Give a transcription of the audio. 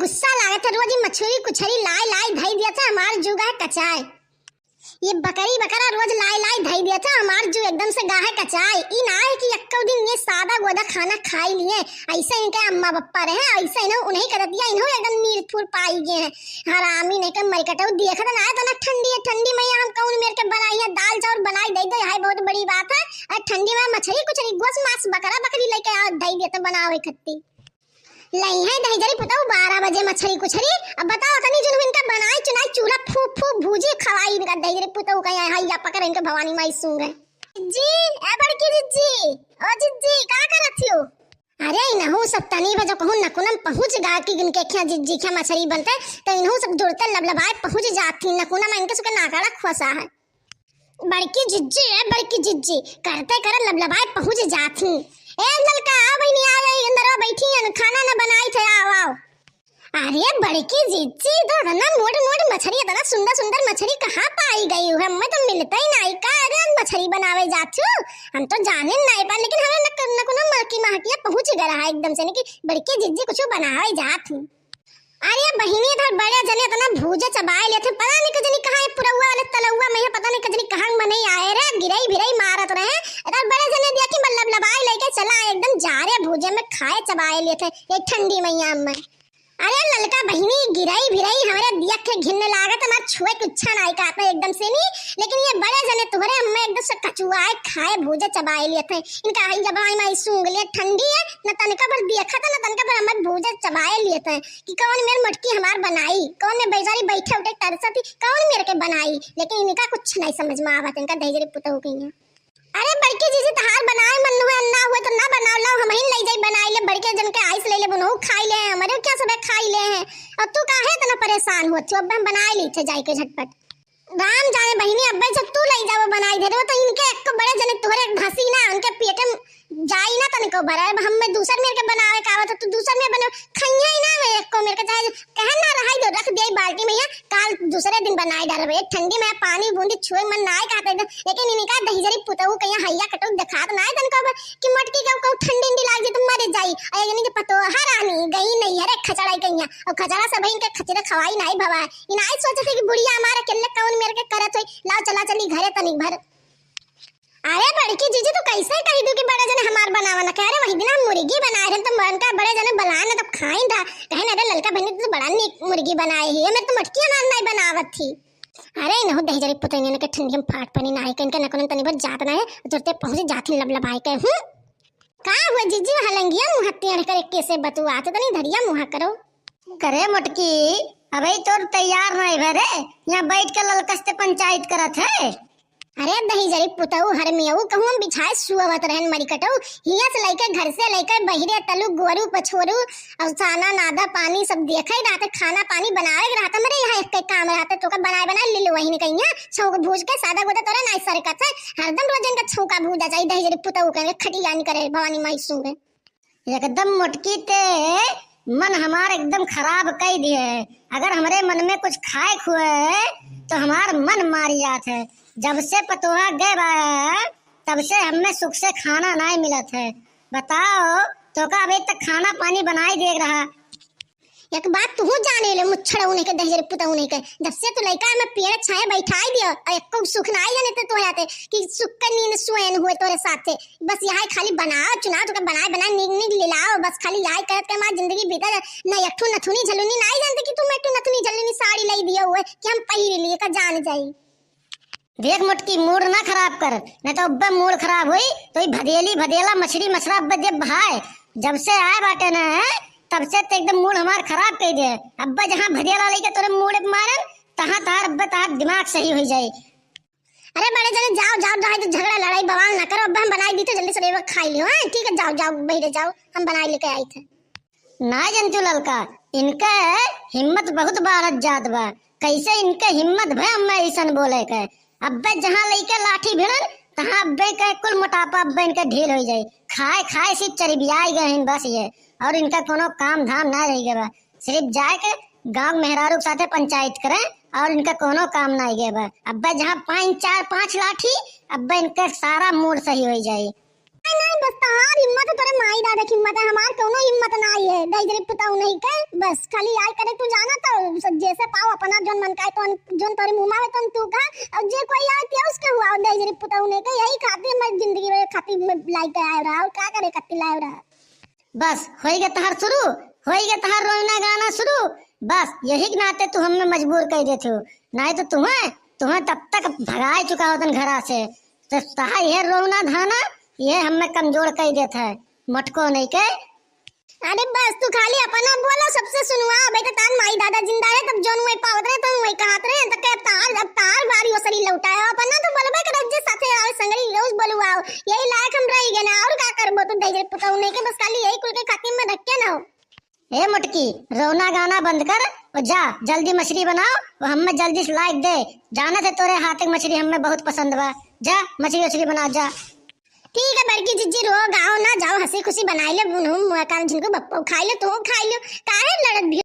गुस्सा लागत है। रोज मछली कुछरी लाई लाई धई दिया था हमार जुगा है कचाए। ये बकरी बकरा रोज लाई लाई धई दिया था हमार जो एकदम से गाहे कचाए। ई ना है कि एक दिन ये सादा गोदा खाना खाई लिए। ऐसे इनके अम्मा बप्पा रहे ऐसे इन्हों उन्हें कर दिया। इन्हों एकदम मीर फूल पाई गए हैं। हरामी नहीं के मरकटो देखत ना है तो ना ठंडी में हम कौन मेरे के बनाई है दाल चावल बनाई दे दे है बहुत बड़ी बात है। और ठंडी में मछली कुछरी गोस मांस बकरा बकरी लेके आ धई देते बनावे खत्ती लई है दही जरी बताओ 12 बजे मछली कुछरी। अब बताओ तनी जो इनका बनाई चुनाई चूल्हा फूक फूक भूजी खवाई इनका दही जरी पुतौ का हैया पकड़ इनके भवानी माई सूंगे। जी ए बड़की जी ओ जी का करत हो? अरे इनहु सब तनी बजे कहूं नकुनम पहुंच गा कि इनके ख्या जी ख्या मछली बनते तो इनहु सब जुड़ते लबलबाए पहुंच जाती नकुनम इनके सुके नाकाड़ा खोसा है। बड़की जिज्जी है बड़की जिज्जी करते कर लबलबाए पहुंच जाती। ए ललका आ बहनी आ गई अंदर आ बैठी है खाना ना बनाई थे आओ। अरे बड़की जिज्जी तो ना मोट मोट मछली इतना सुंदर सुंदर मछली कहाँ पाई गई है? हमें तो मिलता ही नहीं का। अरे मछली बनावे जाती हूँ हम तो जाने नहीं पा लेकिन हमें न को मरकी महकिया पहुंच गया है एकदम से नहीं कि बड़की जिज्जी कुछ बनावे जाती। अरे बहिनी इधर बड़े जने इतना भूजा चबाए लेते पता नहीं कजनी कहां है पुरवा वाले तलवा में पता नहीं कजनी कहां बने आए रे गिरई भिरई मारत रहे। इधर बड़े जने दिया कि बल्लभ लबाए लेके चला एकदम जा रे भूजे में खाए चबाए लेते ये ठंडी मैया में। अरे ललका बहिनी गिरई भिरई हमारे दिया के घिनने लागत हमार छुए कुछ नहीं कहता एकदम से नहीं लेकिन ये बड़े जने तुम्हारे हमें एकदम से कचुआए खाए भूजे चबाए लेते इनका जब मैं सूंघ लिए ठंडी है न तनका पर देखा था न तनका पर हमें भूजे चबाए लेते कि कौन मेरी मटकी हमार बनाई कौन ने बेचारी बैठे उठे तरसा थी कौन मेरे के बनाई लेकिन इनका कुछ नहीं समझ में आवत इनका दहेजरी पुतहु की है। अरे बड़की जी तहार बनाए मन हुए अन्ना हुए तो ना बनाओ लो हम ही ले जाई बनाई ले बड़के जन के आइस ले ले बनहु खाई ले हमारे क्या सब खाई ले हैं और तू काहे इतना परेशान हो तू अब हम बनाए ली थे जाई के झटपट राम जाने बहिनी अब जब तू ले जाओ बनाई दे दो तो इनके एक बड़े जने तोहरे घसी ना उनके पेट में जाई ना तनिको बरा हम में दूसर मेरे के बनावे का आवत तो दूसर में बने खइया ही ना मैं एक को मेरे के चाहे कह ना रहाई दो रख दे बाल्टी में काल दूसरे दिन बनाए डालबे ठंडी में पानी बूंदी छुए मन ना कहते लेकिन इनका दहीजरी पुतहु कहिया हैया कटो दिखात ना तनिको कि मटकी का ठंडी इंडी लाग जे तुम मरे जाई अरे इनके पतो हरानी गई नहीं अरे खचड़ाई कहिया और खचड़ा सब इनके खचड़े खवाई नहीं भवा इनाई सोचते कि बुढ़िया हमारे केले कौन मेरे के करत होई लाओ चला चली घरे तनी भर। अरे बड़की जीजी तो कैसे कही दू कि बड़े जने हमार बनावा ना कह रहे वही दिन हम मुर्गी बनाए थे तो मन का बड़े जने बनाए ना तब खाई था कहे ना ललका बहनी तो बड़ा नीक मुर्गी बनाई है मैं तो मटकी अनार नहीं बनावत थी। अरे इन्हों दहेजरी पुतने के ठंडी में फाट पनी ना है इनके नकुन तनी भर जात ना है तुरते पहुंच जाती लबलबाई के का हुआ जीजी हलंगिया मुहत्ती कर कैसे बतुआते तो नहीं धरिया मुहा करो करे मटकी अबे तो तैयार नहीं भरे यहाँ बैठ के ललकस्ते पंचायत करत है। अरे दहीजरी पुतहु हर मियाऊ कहूं हम बिछाए सुवत रहन मरी कटौ हिया से लेके घर से लेके बहिरे तलु गोरू पछोरू और साना नादा पानी सब देखै रहते खाना पानी बनाए रहता मेरे यहाँ एक काम रहते तो का बनाए ले लो वही ने कहिया छौक भूज के सादा गोदा तोरे नाइ सरकत है हरदम रोजन का छौका भूजा जाई दहीजरी पुतहु के खटिया नहीं करे भवानी माई सूंगे एकदम मटकी ते मन हमार एकदम खराब कई दिए। अगर हमारे मन में कुछ खाए खुए तो हमार मन मारी जात है। जब से पतोहा गए बा तब से हमें सुख से खाना नहीं मिलत है। बताओ तो का अभी तक खाना पानी बनाई दे रहा। एक बात तू जाने ले मुच्छड़ उन्हें के दहेजरी पुतहु उन्हें के जब से तू लइका में पेड़ छाए बैठाई दियो और एक को सुख ना जाने तो आते कि सुख का नींद सुएन हुए तोरे साथे बस यही खाली बनाओ चुनाव तो बनाए बनाए निग निग लिलाओ बस खाली यही करत के हमारी जिंदगी बीता ना एकठू नथुनी झलुनी नहीं जानते कि तुम एकठू नथुनी झलुनी साड़ी लाई दिया हुए कि हम पहिर लिए का जान जाई। देख मटकी मूड ना खराब कर नहीं तो अब मूड खराब हुई तो भदेली भदेला मछली मछरा अब जब भाई जब से आए बाटे ना तब से तो एकदम मूड हमार खराब कर दे। अब्बा जहाँ भदेला लेके तोरे मूड मारन तहाँ तार अब्बा तार दिमाग सही हो जाए। अरे बड़े जने जाओ जाओ तो झगड़ा लड़ाई बवाल ना करो अब हम बनाई दी तो जल्दी से खाई लियो हां ठीक है जाओ जाओ बहिरे जाओ हम बनाई लेके आई थे। ना जनतु ललका इनका हिम्मत बहुत बारत जात बा कैसे इनके हिम्मत भे हम ऐसन बोले के अब्बे जहाँ लेके लाठी भिड़न तहाँ अब्बे का कुल मोटापा अब्बे इनका ढील हो जाए खाए खाए सिर्फ चरबियाई गए बस ये और इनका कोनो काम धाम ना रह गया सिर्फ जाए के गांव मेहरारू के साथे पंचायत करें और इनका कोनो काम ना गया अब्बे जहाँ 5 4 5 लाठी अब्बे इनका सारा मूड सही हो जाए। नहीं बस तहार हिम्मत है, तोरे माई दादा की हिम्मत है, हमार कोनो हिम्मत नहीं है। दई पताऊ नहीं के बस खाली आय करे तू जाना तो जैसे पाओ अपना जोन मन का तो जोन तोरे मुंह में तो तू खा, और जे कोई आए ते उसके हुआ दई पताऊ नहीं के यही खातिर मैं जिंदगी में खातिर में लाइक आया रहा और का करे कत्ती लाया रहा। बस होइगे तहार शुरू, होइगे तहार रोना गाना शुरू। बस यही के नाते तू हमें मजबूर कर देते हो, नहीं तो तुम्हें तब तक भगा चुका होतन घरा से। तो तहार ये रोना धाना ये हमें कमजोर कर देता है, मटको नहीं के। अरे बस तू खाली अपना बोला सबसे सुनवा बेटा, तार माई दादा जिंदा है तब जोन वही पावत रहे तो वही कहत रहे त के तार अब तार बारी ओसरी लौटाए अपना तो बोलबे कर जे साथे आवे संगड़ी रोज बोलुआओ यही लायक हम रही गए ना और का करबो तो दई पताऊ नहीं के बस खाली यही कुल के खातिर में रख के ना हो। ए मुटकी रोना गाना बंद कर और जा जल्दी मछली बनाओ और हमें जल्दी से लाइक दे। जाने थे तोरे हाथ की मछली हमें बहुत पसंद बा, जा मछली बना जा। ठीक है बड़की जिज्जी रो गाओ ना जाओ हंसी खुशी बनाई ले बुनू मुआ कान जिनको बप्पो खाई ले तू खाई लो काहे लड़त भी